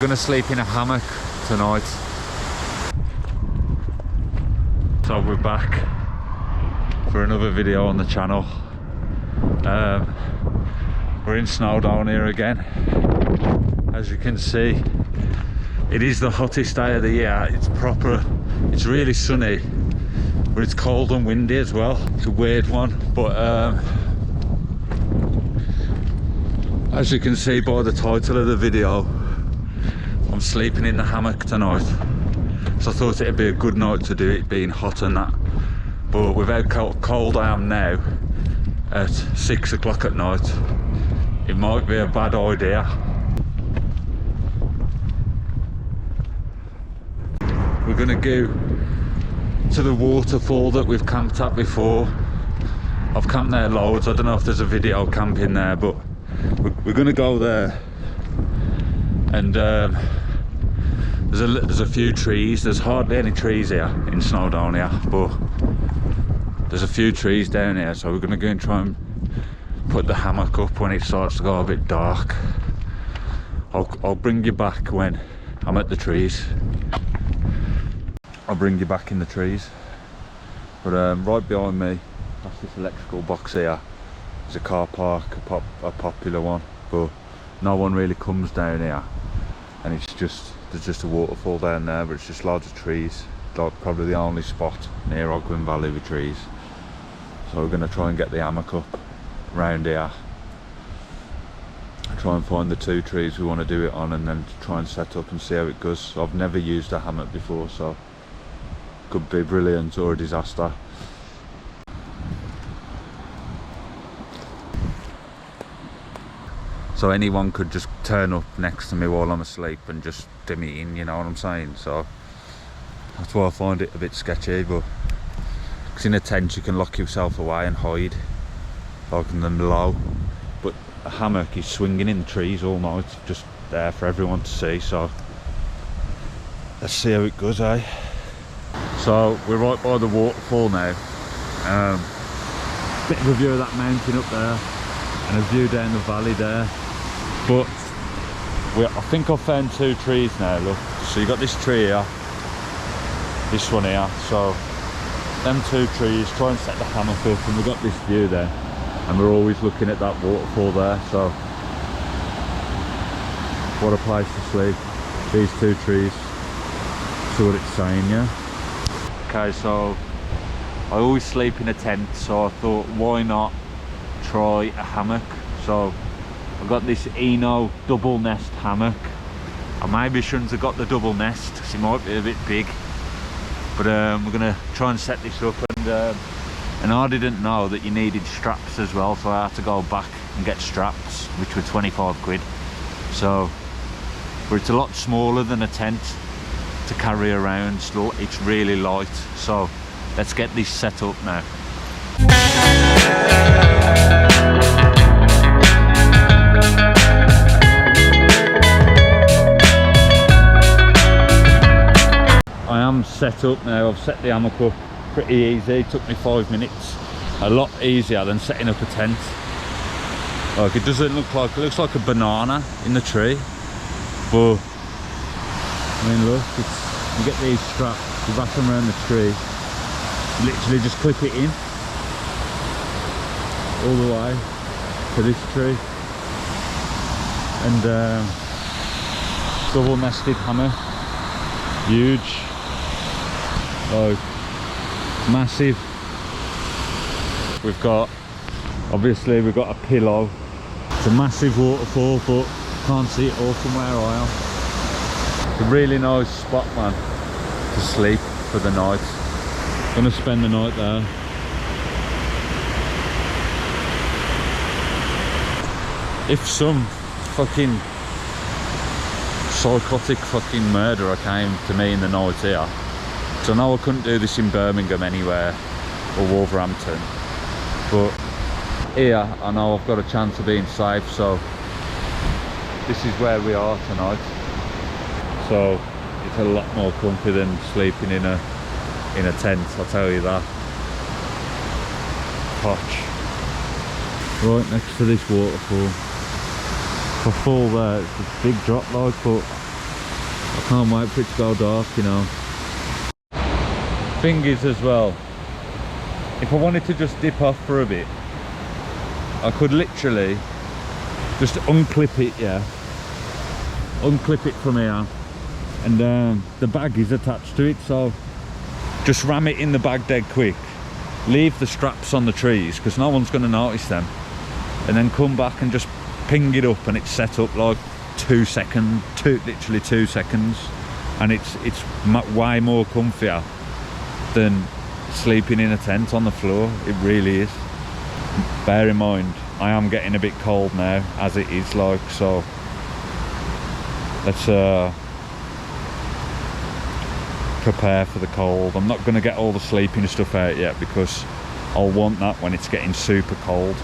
gonna sleep in a hammock tonight. So we're back for another video on the channel. We're in Snowdonia again. As you can see, it is the hottest day of the year. It's really sunny, but it's cold and windy as well. It's a weird one, but as you can see by the title of the video, I'm sleeping in the hammock tonight. So I thought it'd be a good night to do it, being hot and that. But with how cold I am now, at 6 o'clock at night, it might be a bad idea. We're gonna go to the waterfall that we've camped at before. I've camped there loads. I don't know if there's a video camping there, but we're gonna go there. And there's a few trees. There's hardly any trees here in Snowdonia, but there's a few trees down here, so we're gonna go and try and put the hammock up when it starts to go a bit dark. I'll bring you back when I'm at the trees. I'll bring you back in the trees. But right behind me, that's this electrical box here. There's a car park, a popular one, but no one really comes down here. And there's just a waterfall down there, but it's just loads of trees. Like probably the only spot near Ogwen Valley with trees. So we're gonna try and get the hammock up round here. Try and find the 2 trees we want to do it on, and then try and set up and see how it goes. I've never used a hammock before, so could be brilliant or a disaster. So anyone could just turn up next to me while I'm asleep and just do me in, you know what I'm saying? So that's why I find it a bit sketchy, but because in a tent you can lock yourself away and hide, like in the low. But a hammock is swinging in the trees all night, just there for everyone to see. So let's see how it goes, eh? So we're right by the waterfall now. Bit of a view of that mountain up there, and a view down the valley there. But I think I've found 2 trees now, look. So you got this tree here, this one here. So them 2 trees, try and set the hammock up, and we've got this view there. And we're always looking at that waterfall there, so what a place to sleep. These 2 trees, see what it's saying, yeah? Okay, so I always sleep in a tent, so I thought, why not try a hammock? So I've got this Eno double nest hammock. I maybe shouldn't have got the double nest because it might be a bit big, but we're gonna try and set this up. And I didn't know that you needed straps as well, so I had to go back and get straps, which were 25 quid. So, but it's a lot smaller than a tent to carry around. Still, it's really light. So let's get this set up now. I am set up now. I've set the hammock up pretty easy. It took me 5 minutes. A lot easier than setting up a tent. Like, it doesn't look like, it looks like a banana in the tree, but I mean, look, you get these straps, you wrap them around the tree, you literally just clip it in all the way to this tree. And double nested hammer, huge, like massive. Obviously we've got a pillow. It's a massive waterfall, but can't see it all from where I am. It's a really nice spot, man, to sleep for the night. Gonna spend the night there. If some fucking psychotic fucking murderer came to me in the night here, so I know I couldn't do this in Birmingham anywhere or Wolverhampton, but here I know I've got a chance of being safe. So this is where we are tonight. So it's a lot more comfy than sleeping in a tent, I'll tell you that. Posh. Right next to this waterfall. If I fall there, it's a big drop, like, but I can't wait for it to go dark, you know. Thing is as well, if I wanted to just dip off for a bit, I could literally just unclip it, yeah. Unclip it from here, and the bag is attached to it, so just ram it in the bag dead quick. Leave the straps on the trees because no one's going to notice them, and then come back and just ping it up, and it's set up like 2 seconds, literally 2 seconds, and it's way more comfier than sleeping in a tent on the floor. It really is. Bear in mind, I am getting a bit cold now as it is, like, so let's prepare for the cold. I'm not going to get all the sleeping stuff out yet because I'll want that when it's getting super cold.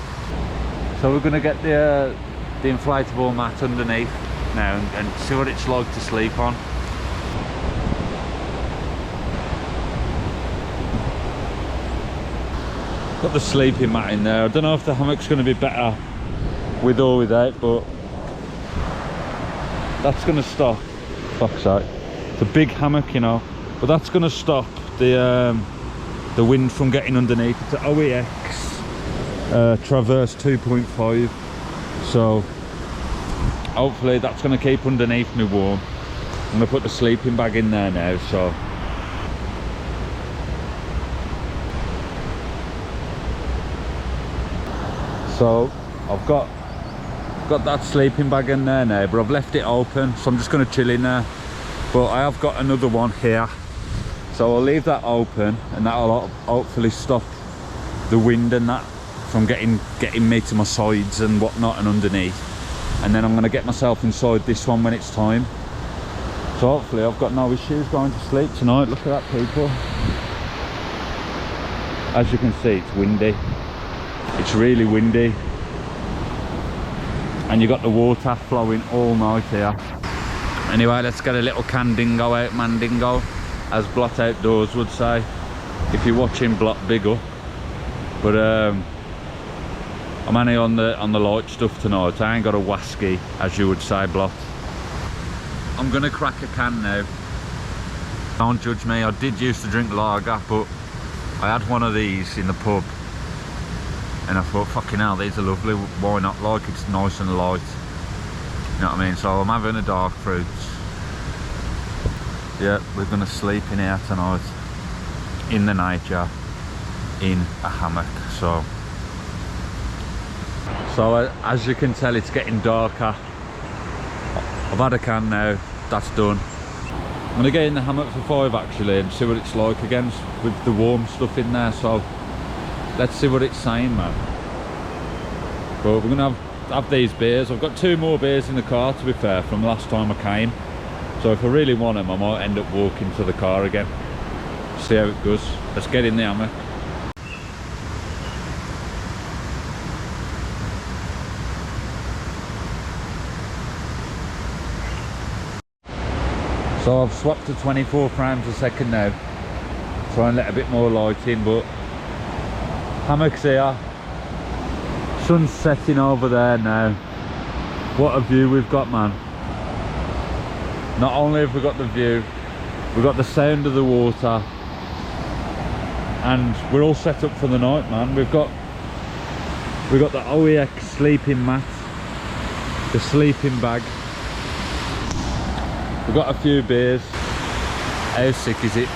So we're going to get the inflatable mat underneath now and see what it's like to sleep on. Got the sleeping mat in there. I don't know if the hammock's going to be better with or without, but that's going to stop. Fuck's sake. It's a big hammock, you know, but that's going to stop the wind from getting underneath. It's an OEX Traverse 2.5, so hopefully that's going to keep underneath me warm. I'm going to put the sleeping bag in there now, so I've got that sleeping bag in there now, but I've left it open, so I'm just going to chill in there. But I have got another one here, so I'll leave that open, and that'll hopefully stop the wind and that from getting me to my sides and whatnot and underneath. And then I'm going to get myself inside this one when it's time. So hopefully I've got no issues going to sleep tonight. Look at that, people. As you can see, it's windy. It's really windy, and you got the water flowing all night here. Anyway, let's get a little can-dingo out, man-dingo, as Blot Outdoors would say. If you're watching, Blot, big up. But I'm only on the light stuff tonight. I ain't got a wasky, as you would say, Blot. I'm gonna crack a can now. Don't judge me. I did used to drink lager, but I had one of these in the pub, and I thought, fucking hell, these are lovely, why not? Like, it's nice and light, you know what I mean? So I'm having a dark fruits. Yeah, we're gonna sleep in here tonight, in the nature, in a hammock. So as you can tell, it's getting darker. I've had a can now, that's done. I'm gonna get in the hammock for 5 actually and see what it's like again with the warm stuff in there. So let's see what it's saying, man. But we're gonna have these beers. I've got 2 more beers in the car, to be fair, from last time I came. So if I really want them, I might end up walking to the car again. See how it goes. Let's get in the hammock. So I've swapped to 24 frames a second now. Try and let a bit more light in, but hammock's here. Sun's setting over there now. What a view we've got, man. Not only have we got the view, we've got the sound of the water, and we're all set up for the night, man. We've got the OEX sleeping mat, the sleeping bag. We've got a few beers. How sick is it?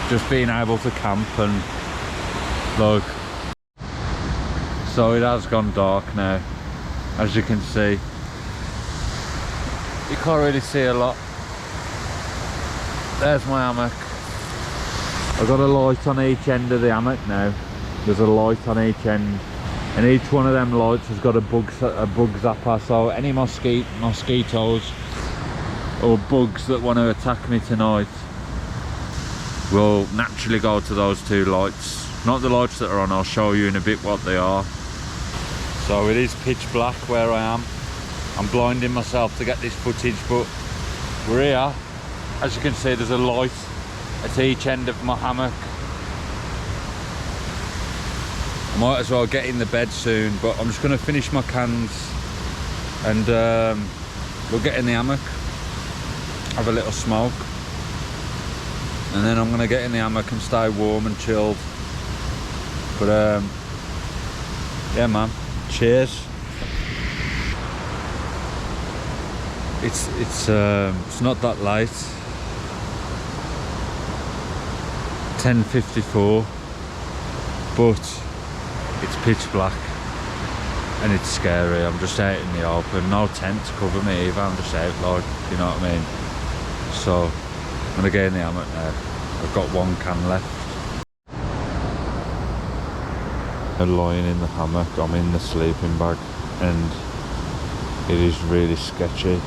Just being able to camp and look. So it has gone dark now, as you can see. You can't really see a lot. There's my hammock. I've got a light on each end of the hammock now. There's a light on each end, and each one of them lights has got a bug zapper, so any mosquitoes or bugs that want to attack me tonight will naturally go to those 2 lights. Not the lights that are on, I'll show you in a bit what they are. So it is pitch black where I am. I'm blinding myself to get this footage, but we're here. As you can see, there's a light at each end of my hammock. I might as well get in the bed soon, but I'm just going to finish my cans and we'll get in the hammock. have a little smoke, and then I'm gonna get in the hammock and stay warm and chilled. But yeah man, cheers. It's not that late, 10:54, but it's pitch black and it's scary. I'm just out in the open, no tent to cover me either, I'm just out, like, you know what I mean? So I'm gonna get in the hammock now. I've got one can left. I'm lying in the hammock, I'm in the sleeping bag, and it is really sketchy.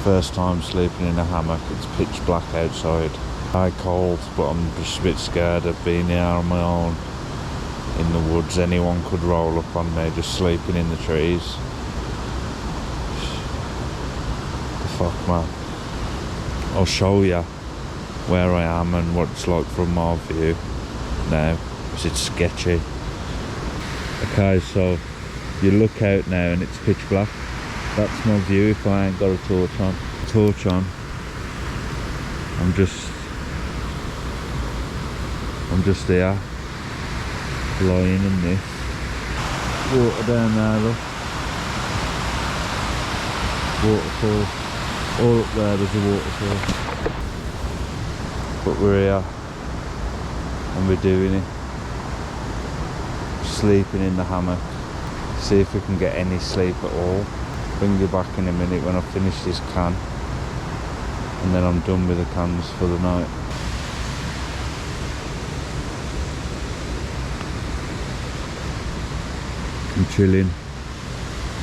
First time sleeping in a hammock, it's pitch black outside. I'm cold, but I'm just a bit scared of being here on my own in the woods. Anyone could roll up on me just sleeping in the trees. The fuck, man. I'll show you where I am and what it's like from my view now, because it's sketchy. Okay, so you look out now and it's pitch black. That's my view if I ain't got a torch on. I'm just here, lying in this. Water down there, look. Waterfall. All up there, there's a waterfall. But we're here, and we're doing it. Sleeping in the hammock. See if we can get any sleep at all. Bring you back in a minute when I finish this can, and then I'm done with the cans for the night. I'm chilling.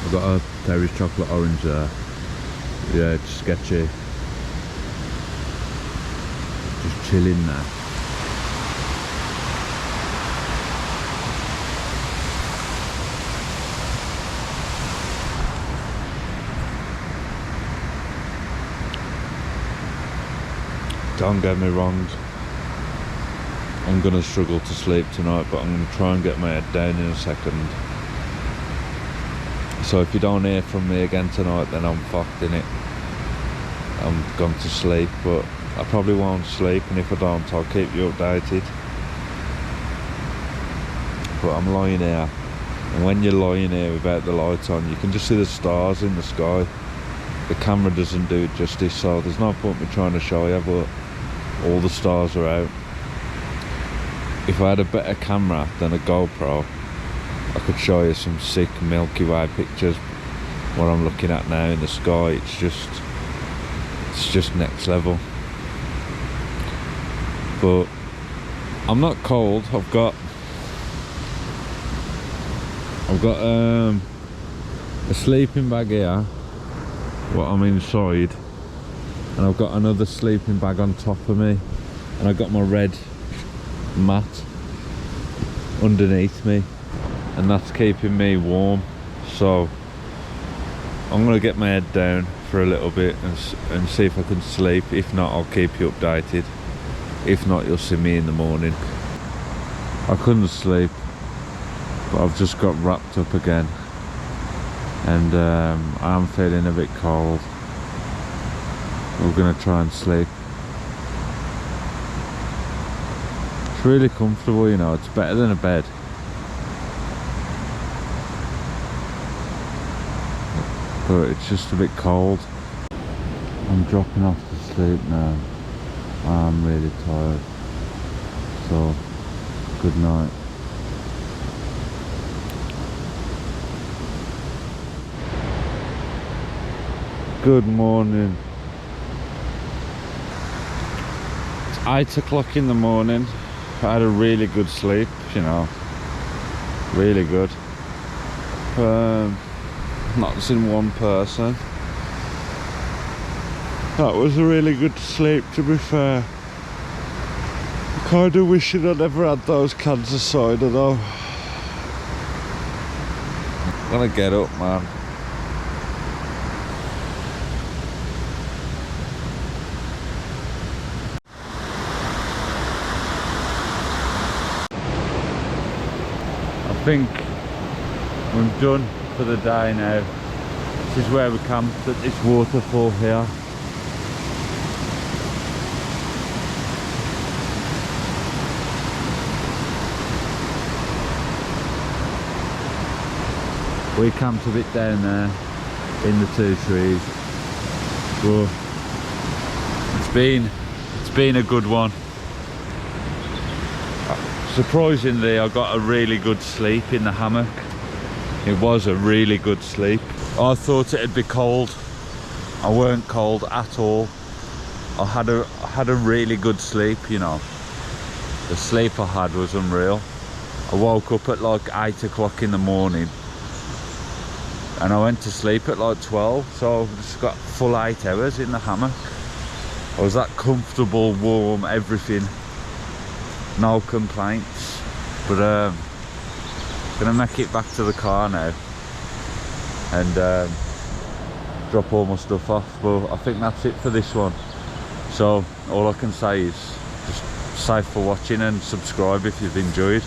I've got a Terry's chocolate orange there. Yeah, it's sketchy. Just chilling there. Don't get me wrong, I'm gonna struggle to sleep tonight, but I'm gonna try and get my head down in a second. So if you don't hear from me again tonight, then I'm fucked, innit? I'm gone to sleep, but I probably won't sleep, and if I don't, I'll keep you updated. But I'm lying here, and when you're lying here without the lights on, you can just see the stars in the sky. The camera doesn't do it justice, so there's no point me trying to show you, but all the stars are out. If I had a better camera than a GoPro, I could show you some sick Milky Way pictures. What I'm looking at now in the sky, it's just next level. But I'm not cold. I've got a sleeping bag here. Well, I'm inside, and I've got another sleeping bag on top of me, and I've got my red mat underneath me, and that's keeping me warm. So I'm gonna get my head down for a little bit and see if I can sleep. If not, I'll keep you updated. If not, you'll see me in the morning. I couldn't sleep, but I've just got wrapped up again, and I'm feeling a bit cold. We're gonna try and sleep. It's really comfortable, you know, it's better than a bed. But it's just a bit cold. I'm dropping off to sleep now. I'm really tired. So, good night. Good morning. It's 8 o'clock in the morning. I had a really good sleep, you know. Really good. Not seen one person. That was a really good sleep, to be fair. I kind of wishing I never had those cans of cider though. I'm gonna get up, man. I think we're done for the day now. This is where we camped, at this waterfall here. We camped a bit down there in the 2 trees. But it's been a good one. Surprisingly, I got a really good sleep in the hammock. It was a really good sleep. I thought it'd be cold. I weren't cold at all. I had a really good sleep, you know. The sleep I had was unreal. I woke up at like 8 o'clock in the morning and I went to sleep at like 12, so I just got full 8 hours in the hammock. I was that comfortable, warm, everything, no complaints. But gonna make it back to the car now and drop all my stuff off. But I think that's it for this one. So all I can say is just safe for watching and subscribe if you've enjoyed.